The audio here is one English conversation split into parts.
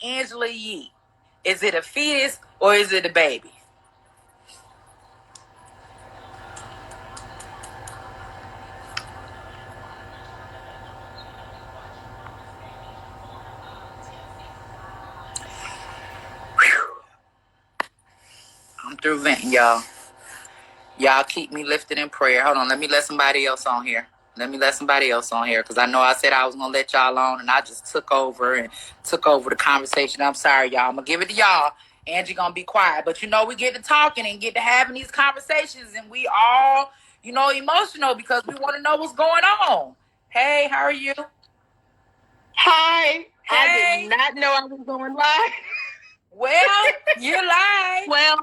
Angela Yee? Is it a fetus or is it a baby? I'm through venting, y'all. Y'all keep me lifted in prayer. Hold on, let me let somebody else on here. Because I know I said I was going to let y'all on, and I just took over the conversation. I'm sorry, y'all. I'm going to give it to y'all. Angie going to be quiet. But, we get to talking and get to having these conversations, and we all, emotional because we want to know what's going on. Hey, how are you? Hi. Hey. I did not know I was going live. Well, you're live. Well,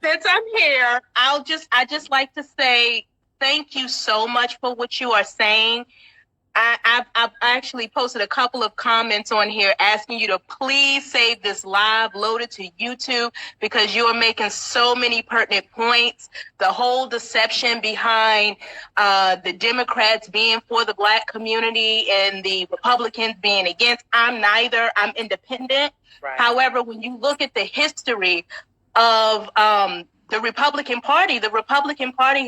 since I'm here, I just like to say thank you so much for what you are saying. I've actually posted a couple of comments on here asking you to please save this live, load it to YouTube, because you are making so many pertinent points. The whole deception behind the Democrats being for the Black community and the Republicans being against. I'm neither. I'm independent. Right. However, when you look at the history of the Republican Party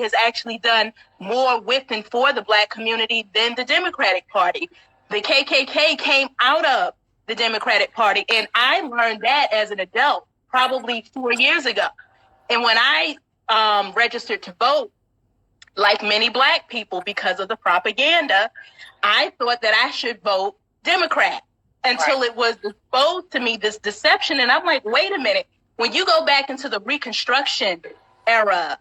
has actually done more with and for the Black community than the Democratic Party. The KKK came out of the Democratic Party, and I learned that as an adult, probably 4 years ago. And when I registered to vote, like many Black people, because of the propaganda, I thought that I should vote Democrat until it was exposed to me, this deception. And I'm like, wait a minute. When you go back into the Reconstruction era,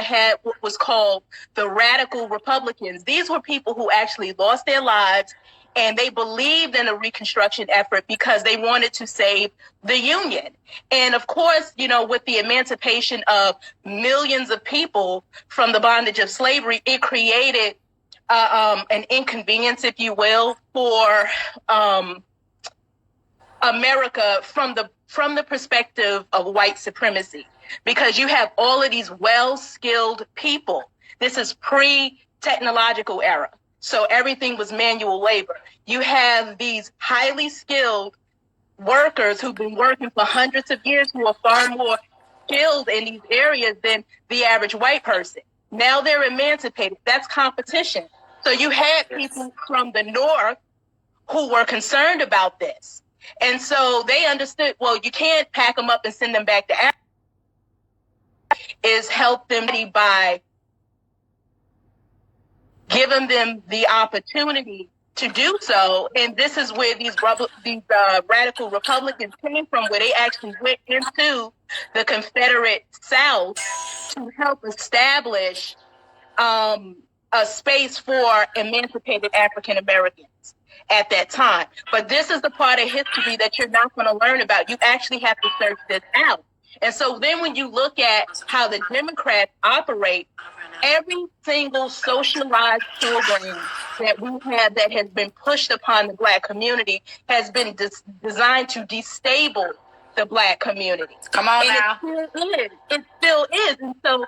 had what was called the radical Republicans. These were people who actually lost their lives, and they believed in a Reconstruction effort because they wanted to save the Union. And of course, with the emancipation of millions of people from the bondage of slavery, it created an inconvenience, if you will, for America from the perspective of white supremacy, because you have all of these well-skilled people. This is pre-technological era, so everything was manual labor. You have these highly skilled workers who've been working for hundreds of years, who are far more skilled in these areas than the average white person. Now they're emancipated. That's competition. So you had people from the North who were concerned about this. And so they understood, well, you can't pack them up and send them back to Africa. Is help them by giving them the opportunity to do so. And this is where these radical Republicans came from, where they actually went into the Confederate South to help establish a space for emancipated African Americans at that time. But this is the part of history that you're not going to learn about. You actually have to search this out. And so then when you look at how the Democrats operate, every single socialized program that we have that has been pushed upon the Black community has been designed to destabilize the Black community. Come on now. It still is. And so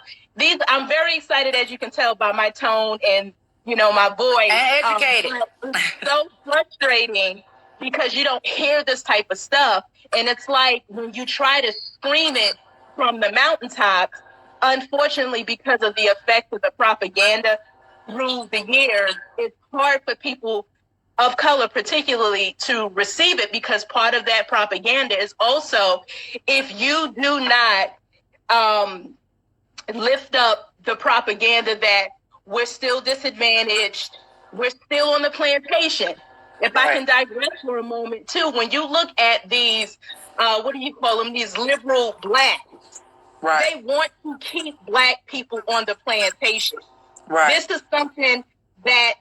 I'm very excited, as you can tell by my tone and my voice. And educated. It's so frustrating because you don't hear this type of stuff. And it's like when you try to scream it from the mountaintops, unfortunately, because of the effect of the propaganda through the years, it's hard for people of color particularly to receive it, because part of that propaganda is also, if you do not lift up the propaganda that we're still disadvantaged, we're still on the plantation. If I can digress for a moment too, when you look at these, what do you call them, these liberal Blacks, they want to keep Black people on the plantation. This is something that,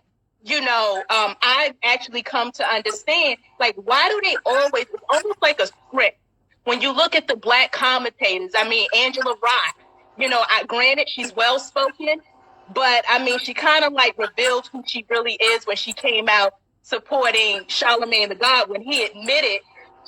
I've actually come to understand. Like, why do they always, it's almost like a script. When you look at the Black commentators, Angela Stanton, granted, she's well-spoken, but she kind of like revealed who she really is when she came out supporting Charlemagne the God when he admitted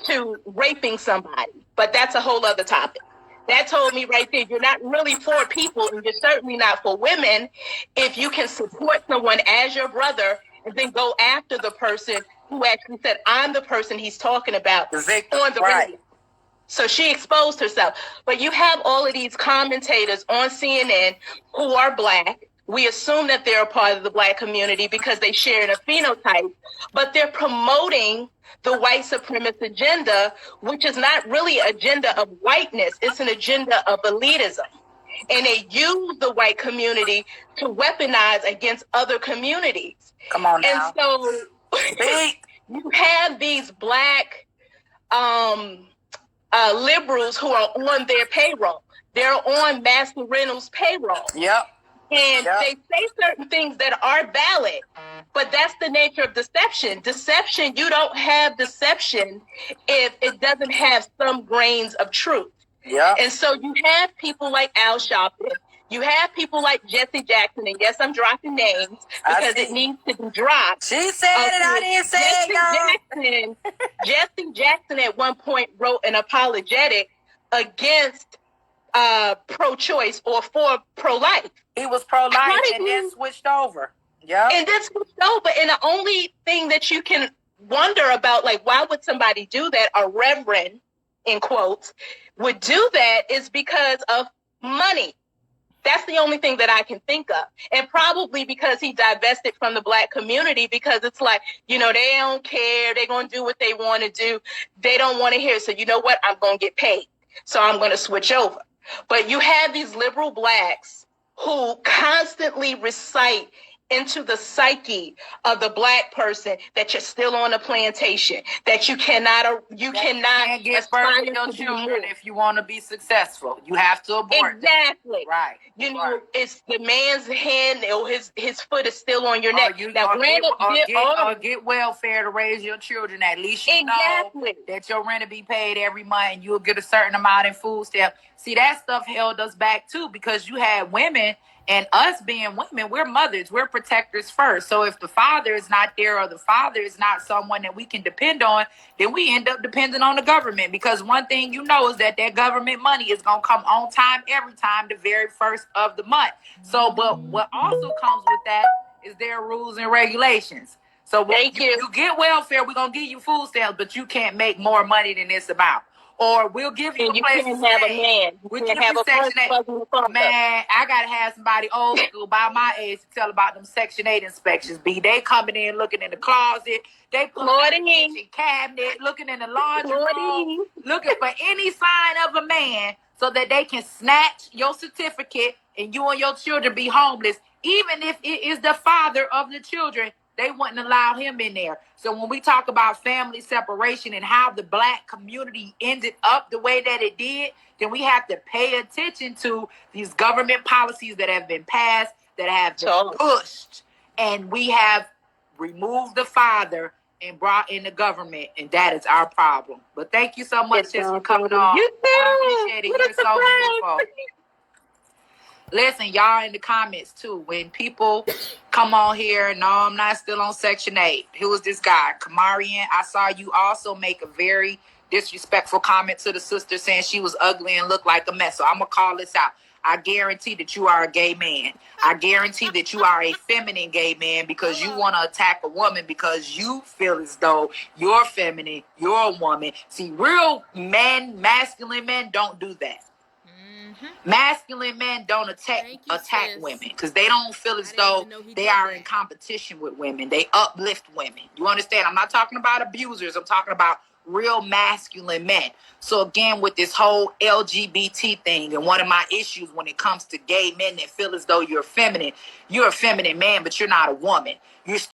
to raping somebody. But that's a whole other topic. That told me right there, you're not really for people, and you're certainly not for women if you can support someone as your brother and then go after the person who actually said, I'm the person he's talking about The victim, on the radio. So she exposed herself. But you have all of these commentators on CNN who are Black. We assume that they're a part of the Black community because they share a phenotype, but they're promoting the white supremacist agenda, which is not really an agenda of whiteness. It's an agenda of elitism. And they use the white community to weaponize against other communities. Come on now. And so you have these Black liberals who are on their payroll. They're on Master Reynolds' payroll. Yep. And they say certain things that are valid, but that's the nature of deception. Deception, you don't have deception if it doesn't have some grains of truth. Yeah. And so you have people like Al Sharpton. You have people like Jesse Jackson, and yes, I'm dropping names because it needs to be dropped. She said it, I didn't say it, y'all. Jesse Jackson at one point wrote an apologetic against pro-choice or for pro-life. He was pro-life and then switched over. Yeah. And then switched over. And the only thing that you can wonder about, like, why would somebody do that, a reverend, in quotes, would do that is because of money. That's the only thing that I can think of. And probably because he divested from the Black community, because it's like, you know, they don't care. They're going to do what they want to do. They don't want to hear. So you know what? I'm going to get paid. So I'm going to switch over. But you have these liberal Blacks who constantly recite into the psyche of the Black person that you're still on a plantation, that you cannot give birth to your children if you want to be successful. You have to abort. Exactly. Right. You know, it's the man's hand or his foot is still on your neck. Get welfare to raise your children. At least you know that your rent will be paid every month and you'll get a certain amount in food stamps. See, that stuff held us back too, because you had women. And us being women, we're mothers, we're protectors first. So if the father is not there or the father is not someone that we can depend on, then we end up depending on the government. Because one thing you know is that government money is going to come on time, every time, the very first of the month. So, but what also comes with that is their rules and regulations. So you get welfare, we're going to give you food stamps, but you can't make more money than this amount. Or we'll give you a place to have a man. We'll give you Section 8. Man, I got to have somebody old school by my age to tell about them Section 8 inspections. They coming in, looking in the closet. They pulling in the kitchen cabinet, looking in the laundry room, looking for any sign of a man so that they can snatch your certificate and you and your children be homeless. Even if it is the father of the children, they wouldn't allow him in there. So when we talk about family separation and how the Black community ended up the way that it did, then we have to pay attention to these government policies that have been passed, that have been pushed. And we have removed the father and brought in the government, and that is our problem. But thank you so much, sis, for coming on. You too. I appreciate it. You're so beautiful. Listen, y'all in the comments too. When people come on here, no, I'm not still on Section 8. Who was this guy? Kamarian, I saw you also make a very disrespectful comment to the sister saying she was ugly and looked like a mess. So I'm going to call this out. I guarantee that you are a gay man. I guarantee that you are a feminine gay man because you want to attack a woman because you feel as though you're feminine, you're a woman. See, real men, masculine men don't do that. Masculine men don't attack women because they don't feel as though they are in competition with women. They uplift women. You understand? I'm not talking about abusers. I'm talking about real masculine men. So again, with this whole LGBT thing, and one of my issues when it comes to gay men that feel as though you're a feminine man, but you're not a woman. You're